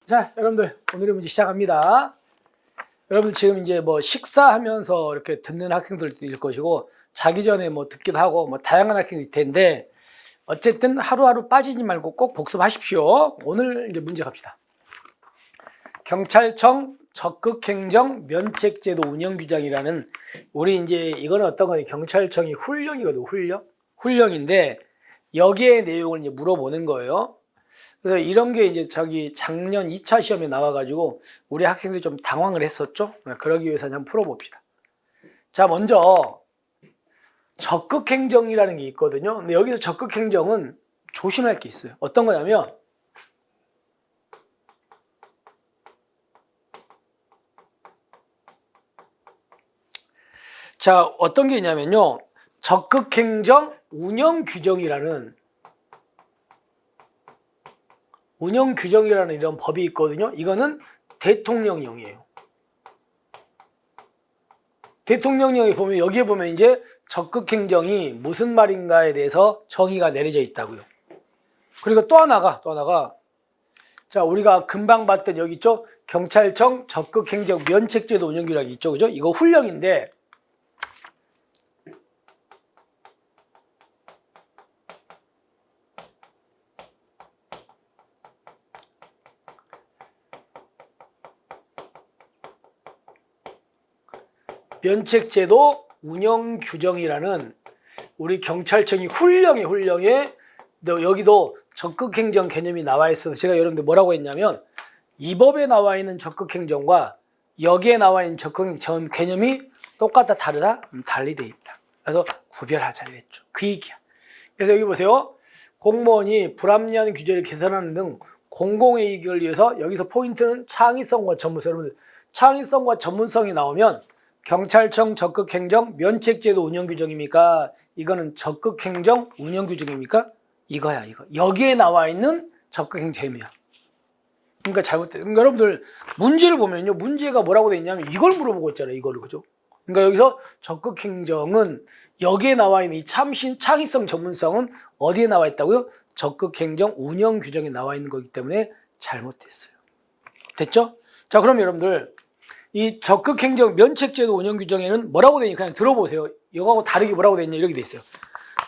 자, 여러분들 오늘의 문제 시작합니다. 여러분들 지금 이제 뭐 식사하면서 이렇게 듣는 학생들도 있을 것이고 자기 전에 뭐 듣기도 하고 뭐 다양한 학생이 있을 텐데 어쨌든 하루하루 빠지지 말고 꼭 복습하십시오. 오늘 이제 문제 갑시다. 경찰청 적극행정 면책제도 운영규정이라는 우리 이제 이거는 어떤 거냐 경찰청이 훈령이거든 훈령인데 여기에 내용을 이제 물어보는 거예요. 그래서 이런 게 이제 저기 작년 2차 시험에 나와가지고 우리 학생들이 좀 당황을 했었죠. 그러기 위해서 한번 풀어봅시다. 자, 먼저 적극행정이라는 게 있거든요. 근데 여기서 적극행정은 조심할 게 있어요. 어떤 거냐면 자, 어떤 게 있냐면요. 적극행정 운영규정이라는 이런 법이 있거든요. 이거는 대통령령이에요. 대통령령에 보면 여기에 보면 이제 적극행정이 무슨 말인가에 대해서 정의가 내려져 있다고요. 그리고 또 하나가 자, 우리가 금방 봤던 여기 있죠. 경찰청 적극행정 면책제도 운영규정이 있죠. 그죠? 이거 훈령인데 면책제도 운영규정이라는 우리 경찰청이 훈령에 여기도 적극행정 개념이 나와 있어서 제가 여러분들 뭐라고 했냐면 이 법에 나와 있는 적극행정과 여기에 나와 있는 적극행정 개념이 똑같다 다르다? 달리 돼 있다. 그래서 구별하자 이랬죠. 그 얘기야. 그래서 여기 보세요. 공무원이 불합리한 규제를 개선하는 등 공공의 이익을 위해서 여기서 포인트는 창의성과 전문성. 여러분들 창의성과 전문성이 나오면 경찰청 적극행정 면책제도 운영규정입니까? 이거는 적극행정 운영규정입니까? 이거야 이거. 여기에 나와 있는 적극행정이야. 그러니까 잘못돼. 그러니까 여러분들 문제를 보면요. 문제가 뭐라고 돼 있냐면 이걸 물어보고 있잖아요. 이거를. 그죠? 그러니까 여기서 적극행정은 여기에 나와 있는 이 창의성 전문성은 어디에 나와 있다고요? 적극행정 운영규정에 나와 있는 거기 때문에 잘못됐어요. 됐죠? 자, 그럼 여러분들 이 적극행정 면책제도 운영규정에는 뭐라고 되냐 그냥 들어보세요. 이거하고 다르게 뭐라고 되냐 이렇게 돼 있어요.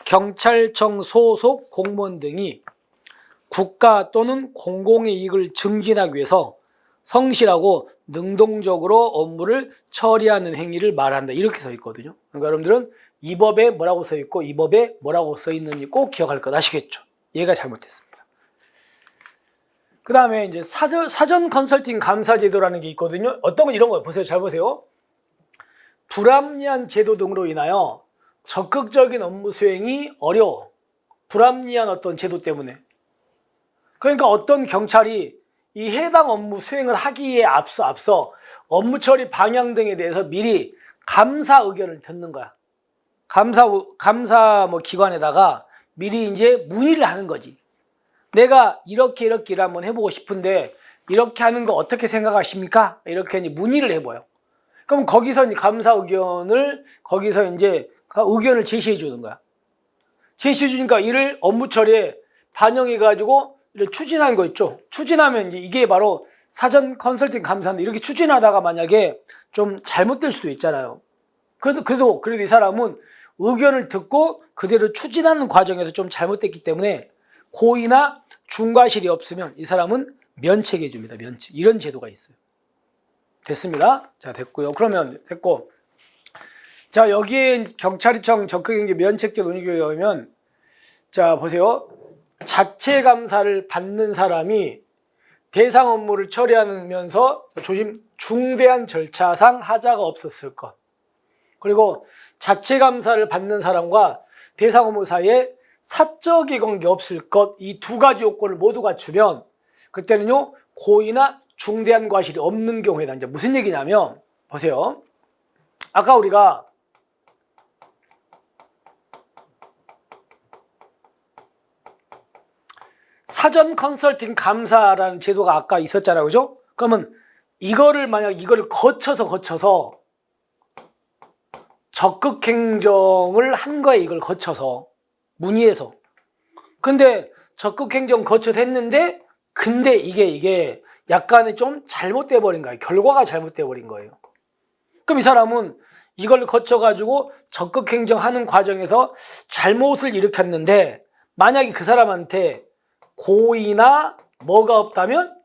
경찰청 소속 공무원 등이 국가 또는 공공의 이익을 증진하기 위해서 성실하고 능동적으로 업무를 처리하는 행위를 말한다. 이렇게 써 있거든요. 그러니까 여러분들은 이 법에 뭐라고 써 있고 이 법에 뭐라고 써 있는지 꼭 기억할 것 아시겠죠? 얘가 잘못됐습니다. 그 다음에 이제 사전 컨설팅 감사 제도라는 게 있거든요. 어떤 건 이런 거예요. 보세요. 잘 보세요. 불합리한 제도 등으로 인하여 적극적인 업무 수행이 어려워. 불합리한 어떤 제도 때문에. 그러니까 어떤 경찰이 이 해당 업무 수행을 하기에 앞서 업무 처리 방향 등에 대해서 미리 감사 의견을 듣는 거야. 감사 뭐 기관에다가 미리 이제 문의를 하는 거지. 내가 이렇게 일을 한번 해보고 싶은데 이렇게 하는 거 어떻게 생각하십니까? 이렇게 이제 문의를 해봐요. 그럼 거기서 이제 감사 의견을 거기서 이제 의견을 제시해 주는 거야. 제시해 주니까 이를 업무 처리에 반영해가지고 이렇게 추진한 거 있죠. 추진하면 이제 이게 바로 사전 컨설팅 감사인데 이렇게 추진하다가 만약에 좀 잘못될 수도 있잖아요. 그래도 이 사람은 의견을 듣고 그대로 추진하는 과정에서 좀 잘못됐기 때문에 고의나 중과실이 없으면 이 사람은 면책해 줍니다. 면책. 이런 제도가 있어요. 됐습니다. 자, 됐고요. 그러면 됐고. 자, 여기에 경찰청 적극행정 면책제도 운영규정이면 자, 보세요. 자체 감사를 받는 사람이 대상 업무를 처리하면서 조심 중대한 절차상 하자가 없었을 것. 그리고 자체 감사를 받는 사람과 대상 업무 사이에 사적인 관계 없을 것, 이 두 가지 요건을 모두 갖추면 그때는요 고의나 중대한 과실이 없는 경우에 이제 무슨 얘기냐면 보세요. 아까 우리가 사전 컨설팅 감사라는 제도가 아까 있었잖아요, 그죠? 그러면 만약 이거를 거쳐서 적극행정을 한 거예요. 이걸 거쳐서 문의해서. 근데 적극행정 거쳐서 했는데 근데 이게 약간의 좀 잘못돼 버린 거예요. 결과가 잘못돼 버린 거예요. 그럼 이 사람은 이걸 거쳐가지고 적극 행정하는 과정에서 잘못을 일으켰는데, 만약에 그 사람한테 고의나 뭐가 없다면,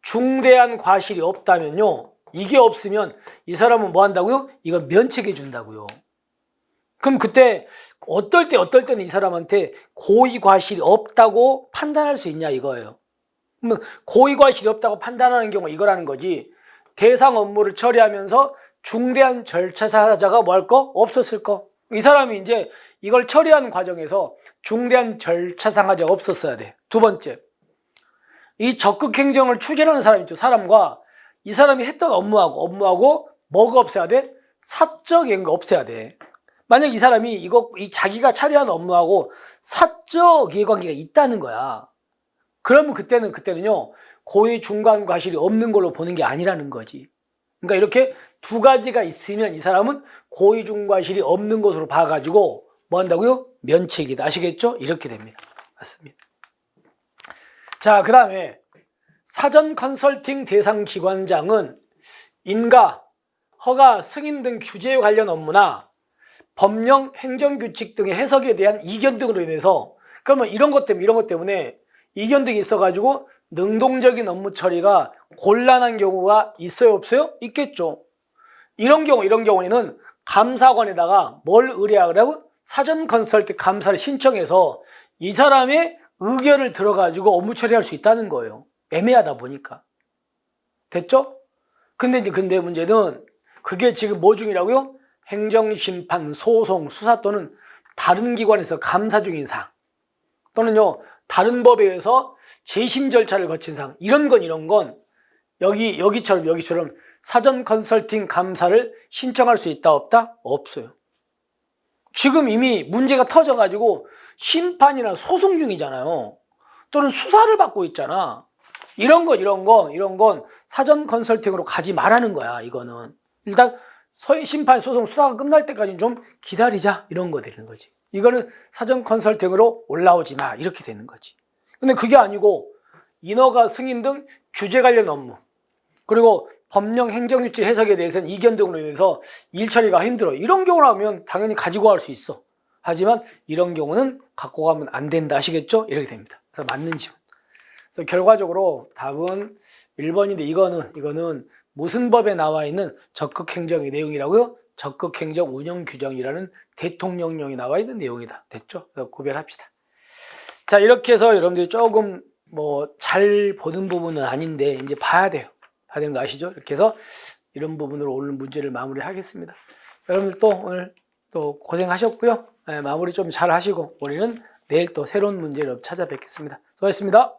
중대한 과실이 없다면요, 이게 없으면 이 사람은 뭐 한다고요? 이걸 면책해 준다고요. 그럼 그때 어떨 때는 이 사람한테 고의 과실이 없다고 판단할 수 있냐 이거예요. 그러면 고의 과실이 없다고 판단하는 경우가 이거라는 거지, 대상 업무를 처리하면서 중대한 절차사자가 뭐 할 거? 없었을 거. 이 사람이 이제 이걸 처리하는 과정에서 중대한 절차상하자가 없었어야 돼. 두 번째, 이 적극 행정을 추진하는 사람 있죠. 사람과 이 사람이 했던 업무하고 뭐가 없어야 돼? 사적 이행가 없어야 돼. 만약 이 사람이 이 자기가 처리하는 업무하고 사적 이해관계가 있다는 거야. 그러면 그때는요, 고의 중간 과실이 없는 걸로 보는 게 아니라는 거지. 그러니까 이렇게 두 가지가 있으면 이 사람은 고의 중과실이 없는 것으로 봐가지고 뭐 한다고요? 면책이다. 아시겠죠? 이렇게 됩니다. 맞습니다. 자, 그 다음에 사전 컨설팅 대상 기관장은 인가, 허가, 승인 등 규제에 관련 업무나 법령, 행정규칙 등의 해석에 대한 이견 등으로 인해서, 그러면 이런 것 때문에 이견 등이 있어가지고 능동적인 업무 처리가 곤란한 경우가 있어요, 없어요? 있겠죠. 이런 경우에는 감사관에다가 뭘 의뢰하라고? 사전 컨설팅 감사를 신청해서 이 사람의 의견을 들어가지고 업무 처리할 수 있다는 거예요. 애매하다 보니까. 됐죠? 근데 문제는 그게 지금 뭐 중이라고요? 행정심판, 소송, 수사 또는 다른 기관에서 감사 중인 사항, 또는요 다른 법에 의해서 재심 절차를 거친 사항, 이런 건 여기처럼 사전 컨설팅 감사를 신청할 수 있다 없다? 없어요. 지금 이미 문제가 터져가지고 심판이나 소송 중이잖아요. 또는 수사를 받고 있잖아. 이런 건 사전 컨설팅으로 가지 말라는 거야. 이거는 일단 심판, 소송, 수사가 끝날 때까지 좀 기다리자, 이런 거 되는 거지. 이거는 사전 컨설팅으로 올라오지 마, 이렇게 되는 거지. 근데 그게 아니고 인허가, 승인 등 규제 관련 업무, 그리고 법령, 행정규칙 해석에 대해서는 이견 등으로 인해서 일 처리가 힘들어. 이런 경우라면 당연히 가지고 갈 수 있어. 하지만 이런 경우는 갖고 가면 안 된다. 아시겠죠? 이렇게 됩니다. 그래서 맞는 질문. 그래서 결과적으로 답은 1번인데, 이거는 무슨 법에 나와 있는 적극행정의 내용이라고요? 적극행정 운영규정이라는 대통령령이 나와 있는 내용이다. 됐죠? 그래서 구별합시다. 자, 이렇게 해서 여러분들이 조금 잘 보는 부분은 아닌데 이제 봐야 돼요. 봐야 되는 거 아시죠? 이렇게 해서 이런 부분으로 오늘 문제를 마무리하겠습니다. 여러분들 또 오늘 또 고생하셨고요. 마무리 좀 잘 하시고 우리는 내일 또 새로운 문제로 찾아뵙겠습니다. 수고하셨습니다.